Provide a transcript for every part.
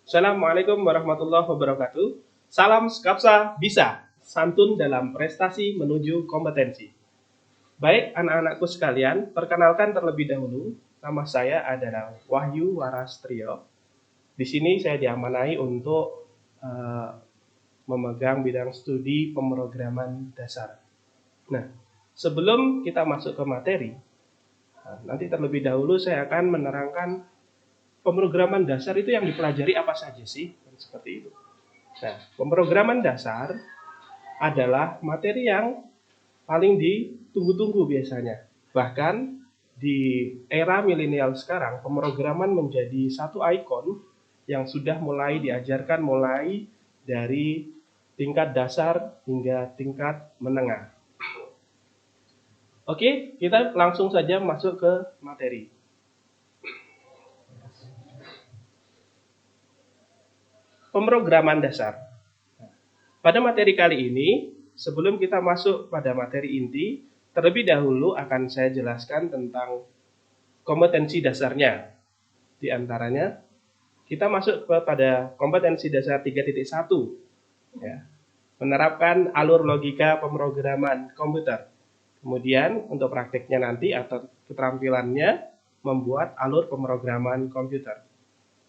Assalamualaikum warahmatullahi wabarakatuh. Salam Skapsa bisa, santun dalam prestasi menuju kompetensi. Baik anak-anakku sekalian, perkenalkan terlebih dahulu, nama saya adalah Wahyu Warastrio. Di sini saya diamanai untuk memegang bidang studi pemrograman dasar. Nah, sebelum kita masuk ke materi, nanti terlebih dahulu saya akan menerangkan pemrograman dasar itu yang dipelajari apa saja sih? Seperti itu. Nah, pemrograman dasar adalah materi yang paling ditunggu-tunggu biasanya. Bahkan di era milenial sekarang, pemrograman menjadi satu ikon yang sudah mulai diajarkan mulai dari tingkat dasar hingga tingkat menengah. Oke, kita langsung saja masuk ke materi. Pemrograman dasar. Pada materi kali ini, sebelum kita masuk pada materi inti, terlebih dahulu akan saya jelaskan tentang kompetensi dasarnya. Di antaranya, kita masuk kepada kompetensi dasar 3.1, ya, menerapkan alur logika pemrograman komputer. Kemudian untuk prakteknya nanti atau keterampilannya membuat alur pemrograman komputer.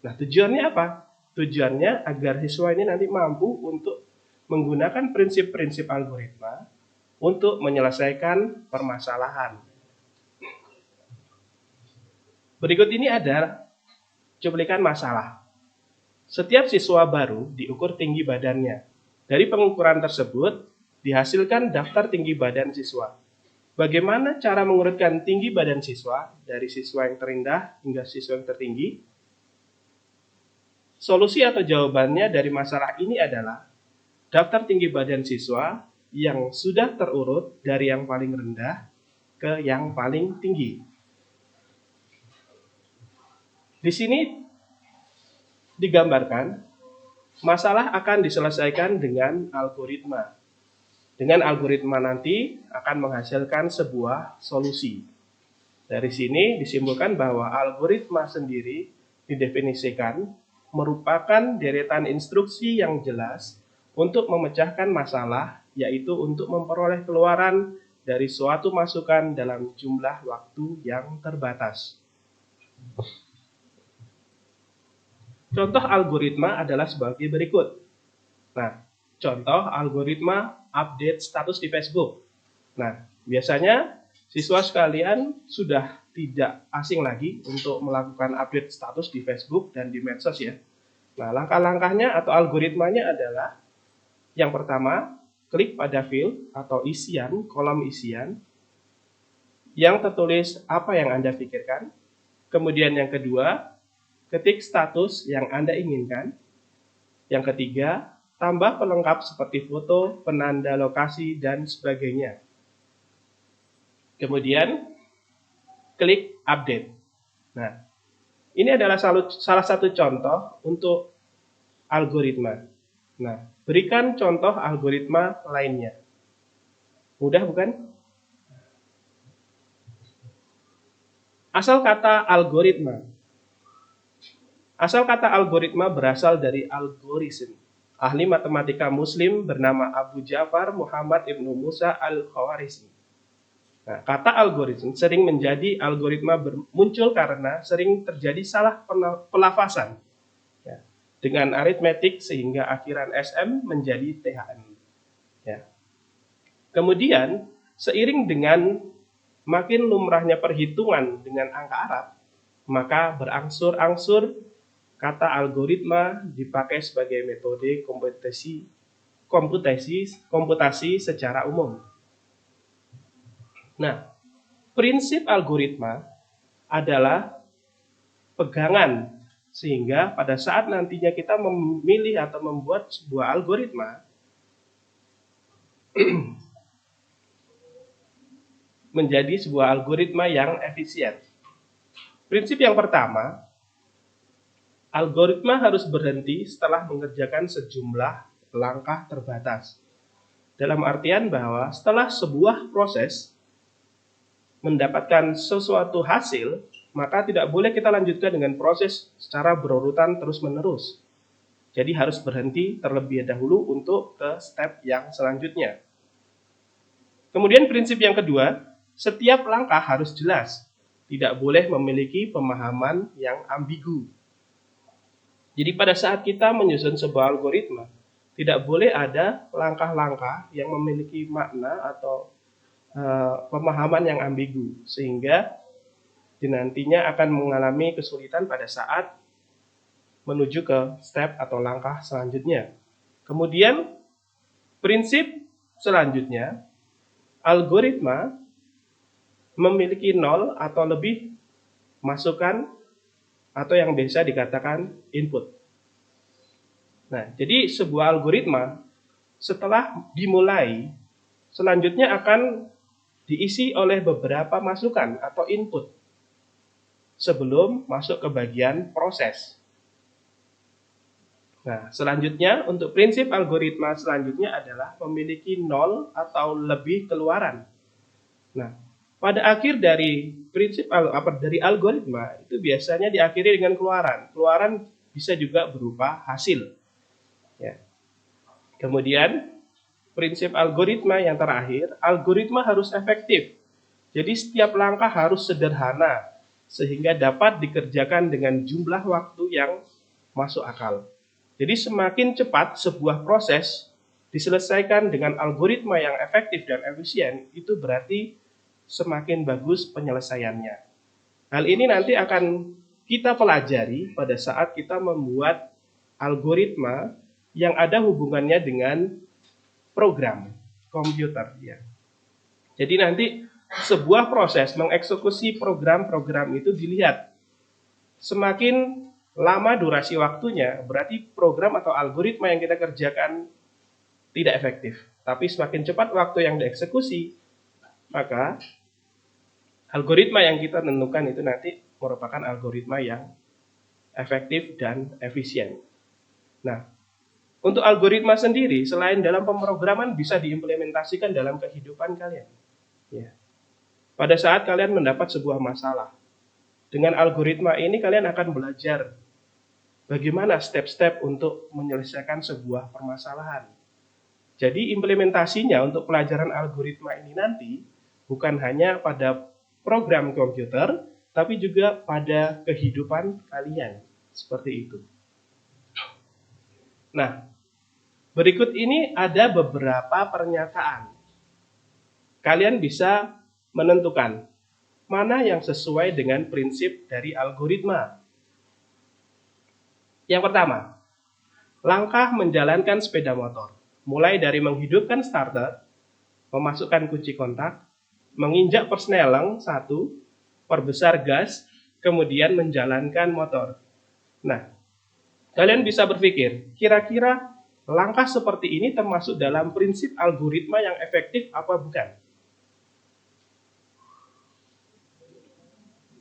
Nah, tujuannya apa? Tujuannya agar siswa ini nanti mampu untuk menggunakan prinsip-prinsip algoritma untuk menyelesaikan permasalahan. Berikut ini ada cuplikan masalah. Setiap siswa baru diukur tinggi badannya. Dari pengukuran tersebut dihasilkan daftar tinggi badan siswa. Bagaimana cara mengurutkan tinggi badan siswa dari siswa yang terendah hingga siswa yang tertinggi? Solusi atau jawabannya dari masalah ini adalah daftar tinggi badan siswa yang sudah terurut dari yang paling rendah ke yang paling tinggi. Di sini digambarkan masalah akan diselesaikan dengan algoritma. Dengan algoritma nanti akan menghasilkan sebuah solusi. Dari sini disimpulkan bahwa algoritma sendiri didefinisikan merupakan deretan instruksi yang jelas untuk memecahkan masalah, yaitu untuk memperoleh keluaran dari suatu masukan dalam jumlah waktu yang terbatas. Contoh algoritma adalah sebagai berikut. Nah, contoh algoritma update status di Facebook. Nah, biasanya siswa sekalian sudah tidak asing lagi untuk melakukan update status di Facebook dan di medsos ya. Nah, langkah-langkahnya atau algoritmanya adalah yang pertama, klik pada field atau isian, kolom isian yang tertulis apa yang Anda pikirkan. Kemudian yang kedua, ketik status yang Anda inginkan. Yang ketiga, tambah pelengkap seperti foto, penanda lokasi, dan sebagainya. Kemudian, klik update. Nah, ini adalah salah satu contoh untuk algoritma. Nah, berikan contoh algoritma lainnya. Mudah bukan? Asal kata algoritma. Asal kata algoritma berasal dari algorism. Ahli matematika muslim bernama Abu Ja'far Muhammad Ibnu Musa al-Khawarizmi. Nah, kata algoritma sering menjadi algoritma muncul karena sering terjadi salah pelafasan ya, dengan aritmetik sehingga akhiran SM menjadi THM. Ya. Kemudian, seiring dengan makin lumrahnya perhitungan dengan angka Arab, maka berangsur-angsur kata algoritma dipakai sebagai metode komputasi secara umum. Nah, prinsip algoritma adalah pegangan sehingga pada saat nantinya kita memilih atau membuat sebuah algoritma menjadi sebuah algoritma yang efisien. Prinsip yang pertama, algoritma harus berhenti setelah mengerjakan sejumlah langkah terbatas. Dalam artian bahwa setelah sebuah proses mendapatkan sesuatu hasil, maka tidak boleh kita lanjutkan dengan proses secara berurutan terus-menerus. Jadi harus berhenti terlebih dahulu untuk ke step yang selanjutnya. Kemudian prinsip yang kedua, setiap langkah harus jelas. Tidak boleh memiliki pemahaman yang ambigu. Jadi pada saat kita menyusun sebuah algoritma, tidak boleh ada langkah-langkah yang memiliki makna atau pemahaman yang ambigu, sehingga nantinya akan mengalami kesulitan pada saat menuju ke step atau langkah selanjutnya. Kemudian prinsip selanjutnya, algoritma memiliki 0 atau lebih masukan atau yang biasa dikatakan input. Nah, jadi sebuah algoritma setelah dimulai, selanjutnya akan diisi oleh beberapa masukan atau input sebelum masuk ke bagian proses. Nah, selanjutnya untuk prinsip algoritma selanjutnya adalah memiliki 0 atau lebih keluaran. Nah, pada akhir dari prinsip dari algoritma itu biasanya diakhiri dengan keluaran. Keluaran bisa juga berupa hasil. Ya. Kemudian prinsip algoritma yang terakhir, algoritma harus efektif. Jadi setiap langkah harus sederhana sehingga dapat dikerjakan dengan jumlah waktu yang masuk akal. Jadi semakin cepat sebuah proses diselesaikan dengan algoritma yang efektif dan efisien, itu berarti semakin bagus penyelesaiannya. Hal ini nanti akan kita pelajari pada saat kita membuat algoritma yang ada hubungannya dengan program komputer. Ya. Jadi nanti sebuah proses mengeksekusi program-program itu dilihat. Semakin lama durasi waktunya, berarti program atau algoritma yang kita kerjakan tidak efektif. Tapi semakin cepat waktu yang dieksekusi, maka algoritma yang kita tentukan itu nanti merupakan algoritma yang efektif dan efisien. Nah, untuk algoritma sendiri, selain dalam pemrograman bisa diimplementasikan dalam kehidupan kalian. Ya. Pada saat kalian mendapat sebuah masalah, dengan algoritma ini kalian akan belajar bagaimana step-step untuk menyelesaikan sebuah permasalahan. Jadi implementasinya untuk pelajaran algoritma ini nanti bukan hanya pada program komputer, tapi juga pada kehidupan kalian. Seperti itu. Nah, berikut ini ada beberapa pernyataan. Kalian bisa menentukan mana yang sesuai dengan prinsip dari algoritma. Yang pertama, langkah menjalankan sepeda motor. Mulai dari menghidupkan starter, memasukkan kunci kontak, menginjak persneleng 1, perbesar gas, kemudian menjalankan motor. Nah, kalian bisa berpikir, kira-kira langkah seperti ini termasuk dalam prinsip algoritma yang efektif apa bukan?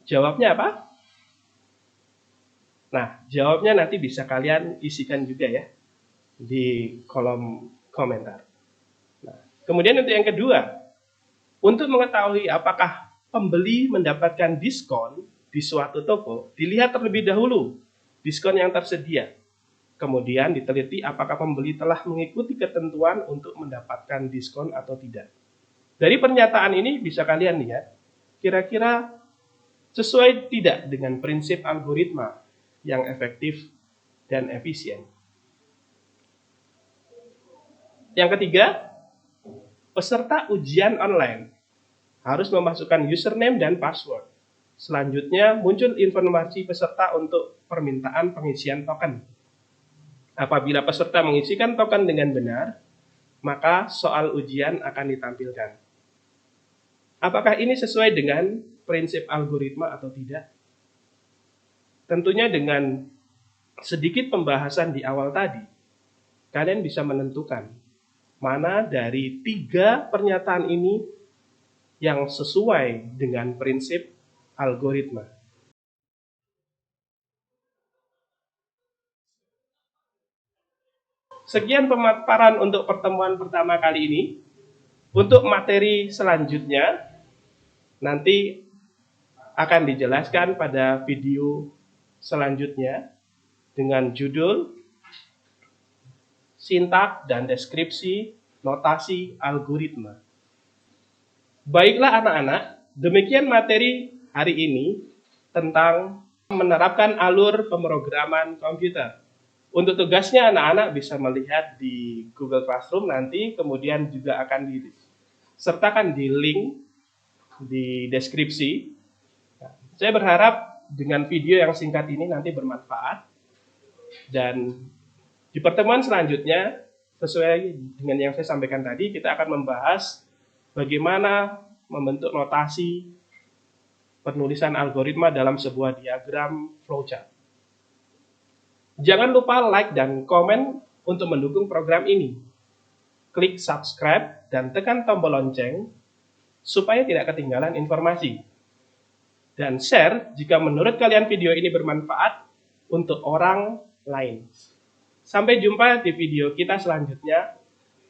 Jawabnya apa? Nah, jawabnya nanti bisa kalian isikan juga ya di kolom komentar. Nah, kemudian untuk yang kedua, untuk mengetahui apakah pembeli mendapatkan diskon di suatu toko, dilihat terlebih dahulu diskon yang tersedia. Kemudian diteliti apakah pembeli telah mengikuti ketentuan untuk mendapatkan diskon atau tidak. Dari pernyataan ini bisa kalian lihat, kira-kira sesuai tidak dengan prinsip algoritma yang efektif dan efisien. Yang ketiga, peserta ujian online harus memasukkan username dan password. Selanjutnya muncul informasi peserta untuk permintaan pengisian token. Apabila peserta mengisikan token dengan benar, maka soal ujian akan ditampilkan. Apakah ini sesuai dengan prinsip algoritma atau tidak? Tentunya dengan sedikit pembahasan di awal tadi, kalian bisa menentukan mana dari 3 pernyataan ini yang sesuai dengan prinsip algoritma. Sekian pemaparan untuk pertemuan pertama kali ini. Untuk materi selanjutnya, nanti akan dijelaskan pada video selanjutnya dengan judul sintaks dan deskripsi, notasi, algoritma. Baiklah anak-anak, demikian materi hari ini tentang menerapkan alur pemrograman komputer. Untuk tugasnya anak-anak bisa melihat di Google Classroom nanti, kemudian juga akan disertakan di link di deskripsi. Nah, saya berharap dengan video yang singkat ini nanti bermanfaat, dan di pertemuan selanjutnya sesuai dengan yang saya sampaikan tadi, kita akan membahas bagaimana membentuk notasi penulisan algoritma dalam sebuah diagram flowchart. Jangan lupa like dan komen untuk mendukung program ini. Klik subscribe dan tekan tombol lonceng supaya tidak ketinggalan informasi. Dan share jika menurut kalian video ini bermanfaat untuk orang lain. Sampai jumpa di video kita selanjutnya.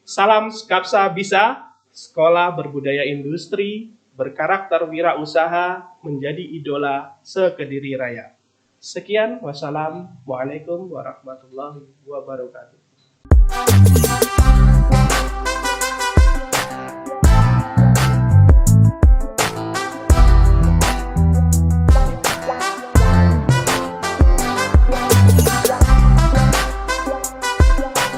Salam Skapsa Bisa, sekolah berbudaya industri, berkarakter wirausaha, menjadi idola se-Kediri Raya. Sekian, wassalamualaikum warahmatullahi wabarakatuh.